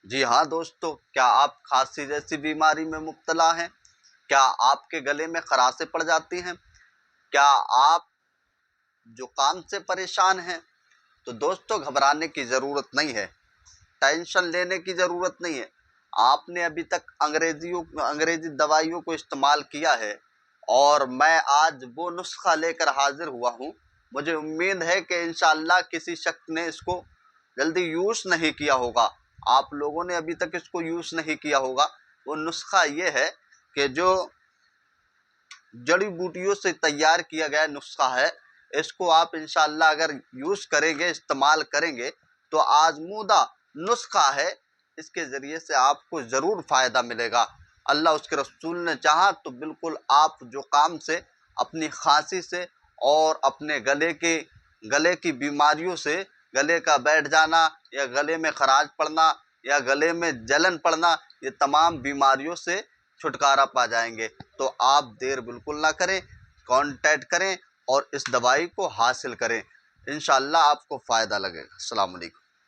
جی ہاں دوستو، کیا آپ کھانسی جیسی بیماری میں مبتلا ہیں؟ کیا آپ کے گلے میں خراشیں پڑ جاتی ہیں؟ کیا آپ زکام سے پریشان ہیں؟ تو دوستو گھبرانے کی ضرورت نہیں ہے، ٹینشن لینے کی ضرورت نہیں ہے۔ آپ نے ابھی تک انگریزی دوائیوں کو استعمال کیا ہے، اور میں آج وہ نسخہ لے کر حاضر ہوا ہوں۔ مجھے امید ہے کہ انشاءاللہ کسی شخص نے اس کو جلدی یوز نہیں کیا ہوگا، آپ لوگوں نے ابھی تک اس کو یوز نہیں کیا ہوگا۔ وہ نسخہ یہ ہے کہ جو جڑی بوٹیوں سے تیار کیا گیا نسخہ ہے، اس کو آپ انشاءاللہ اگر یوز کریں گے، استعمال کریں گے، تو آزمودہ نسخہ ہے، اس کے ذریعے سے آپ کو ضرور فائدہ ملے گا۔ اللہ اس کے رسول نے چاہا تو بالکل آپ زکام سے، اپنی کھانسی سے، اور اپنے گلے کی بیماریوں سے، گلے کا بیٹھ جانا یا گلے میں خراش پڑنا یا گلے میں جلن پڑنا، یہ تمام بیماریوں سے چھٹکارا پا جائیں گے۔ تو آپ دیر بالکل نہ کریں، کانٹیکٹ کریں اور اس دوائی کو حاصل کریں، انشاءاللہ آپ کو فائدہ لگے گا۔ السلام علیکم۔